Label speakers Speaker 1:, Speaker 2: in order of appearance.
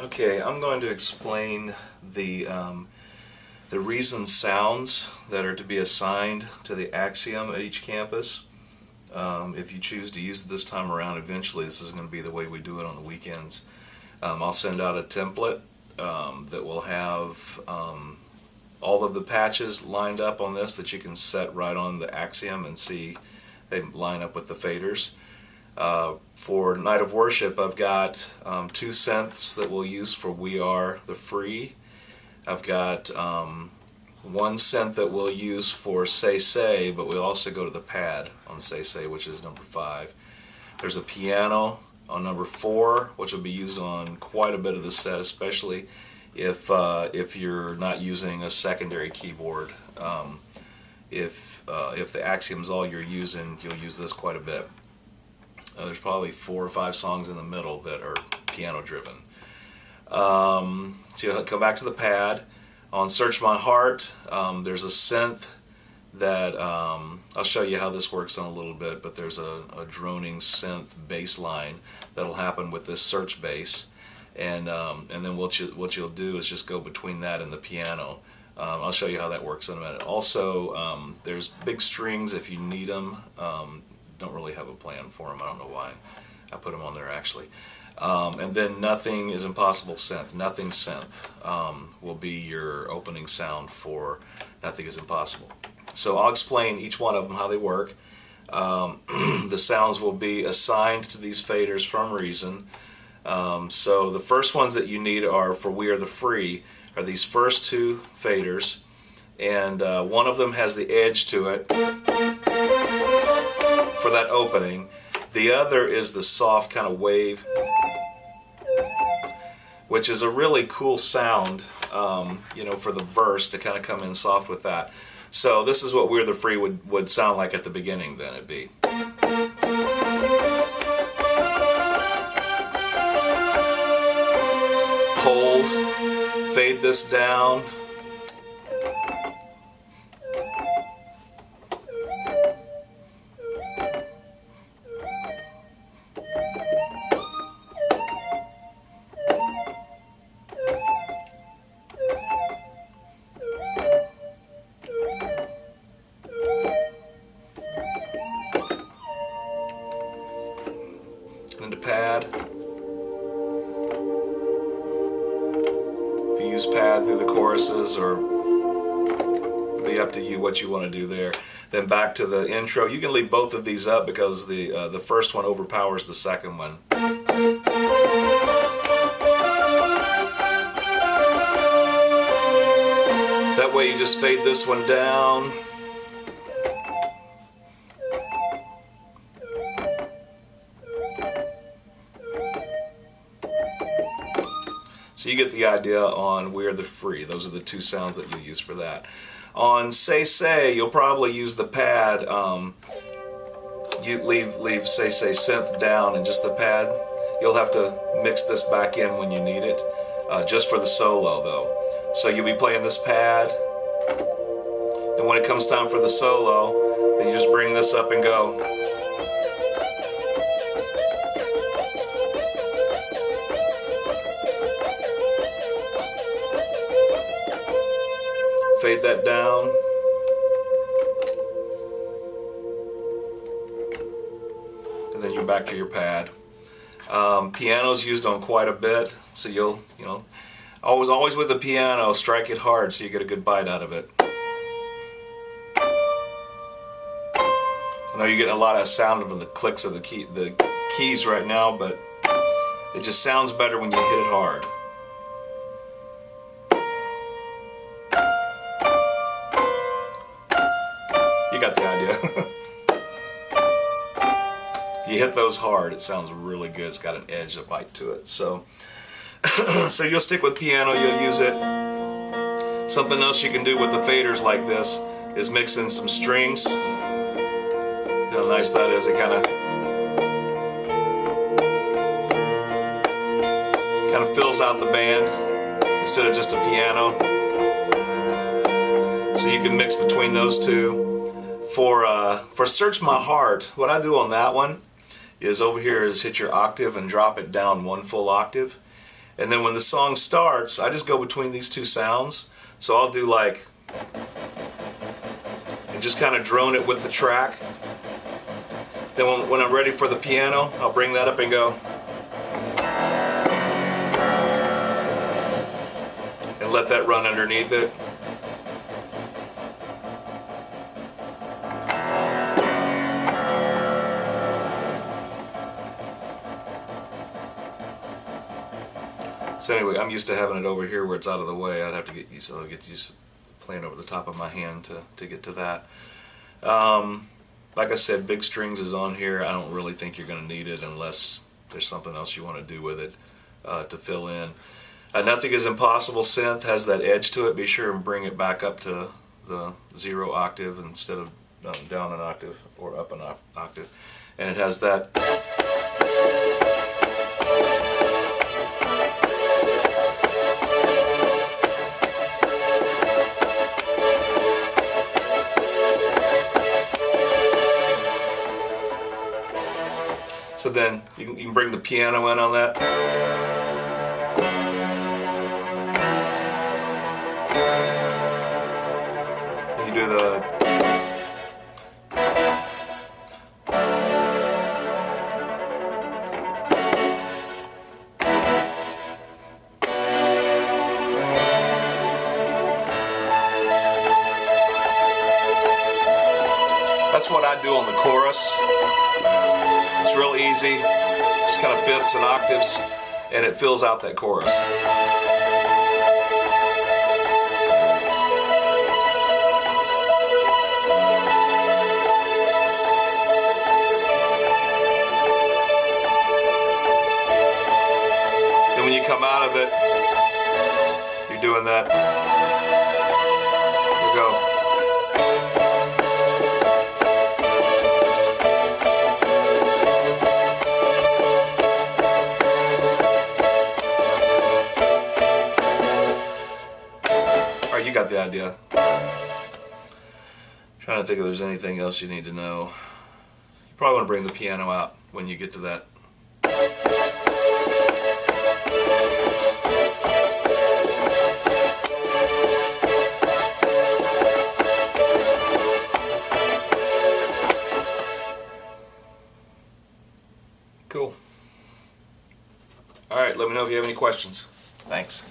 Speaker 1: Okay, I'm going to explain the reason sounds that are to be assigned to the AXIOM at each campus. If you choose to use it this time around, eventually this is going to be the way we do it on the weekends. I'll send out a template that will have all of the patches lined up on this that you can set right on the AXIOM and see they line up with the faders. For Night of Worship, I've got 2 synths that we'll use for We Are the Free. I've got 1 synth that we'll use for Say Say, but we'll also go to the pad on Say Say, which is number 5. There's a piano on number 4, which will be used on quite a bit of the set, especially if you're not using a secondary keyboard. If the AXIOM's all you're using, you'll use this quite a bit. There's probably 4 or 5 songs in the middle that are piano driven. So you'll come back to the pad. On Search My Heart, there's a synth that I'll show you how this works in a little bit, but there's a droning synth bass line that'll happen with this search bass, and then what you'll do is just go between that and the piano. I'll show you how that works in a minute. Also, there's big strings if you need them. Don't really have a plan for them. I don't know why I put them on there actually. And then Nothing is Impossible synth. Nothing synth will be your opening sound for Nothing is Impossible. So I'll explain each one of them, how they work. The sounds will be assigned to these faders from Reason. So the first ones that you need are for We Are the Free are these first 2 faders, and one of them has the edge to it for that opening. The other is the soft kind of wave, which is a really cool sound, for the verse to kind of come in soft with that. So this is what We're the Free would sound like at the beginning. Then it'd be. Hold, fade this down. Into pad. If you use pad through the choruses, or it'll be up to you what you want to do there. Then back to the intro. You can leave both of these up because the first one overpowers the second one. That way you just fade this one down. So you get the idea on We're the Free. Those are the 2 sounds that you'll use for that. On Say Say, you'll probably use the pad. You leave Say Say synth down and just the pad. You'll have to mix this back in when you need it, just for the solo though. So you'll be playing this pad, and when it comes time for the solo, then you just bring this up and go. Fade that down. And then you're back to your pad. Piano's used on quite a bit, so you'll, always with the piano, strike it hard so you get a good bite out of it. I know you're getting a lot of sound of the clicks of the keys right now, but it just sounds better when you hit it hard. You got the idea. If you hit those hard, it sounds really good. It's got an edge, a bite to it. So, so you'll stick with piano. You'll use it. Something else you can do with the faders like this is mix in some strings. You know how nice that is. It kind of fills out the band instead of just a piano. So you can mix between those 2. For Search My Heart, what I do on that one is over here is hit your octave and drop it down 1 full octave, And then when the song starts, I just go between these two sounds. So I'll do like, and just kind of drone it with the track. Then when I'm ready for the piano, I'll bring that up and go. And let that run underneath it. So anyway, I'm used to having it over here where it's out of the way. I'd have to get used to playing over the top of my hand to get to that. Like I said, big strings is on here. I don't really think you're going to need it unless there's something else you want to do with it to fill in. Nothing is Impossible synth has that edge to it. Be sure and bring it back up to the 0 octave instead of down an octave or up an octave. And it has that. So then you can bring the piano in on that. And you do the. That's what I do on the chorus. It's real easy, just kind of fifths and octaves, and it fills out that chorus. Then when you come out of it, you're doing that. You go. You got the idea. Trying to think if there's anything else you need to know. You probably want to bring the piano out when you get to that. Cool. All right, let me know if you have any questions. Thanks.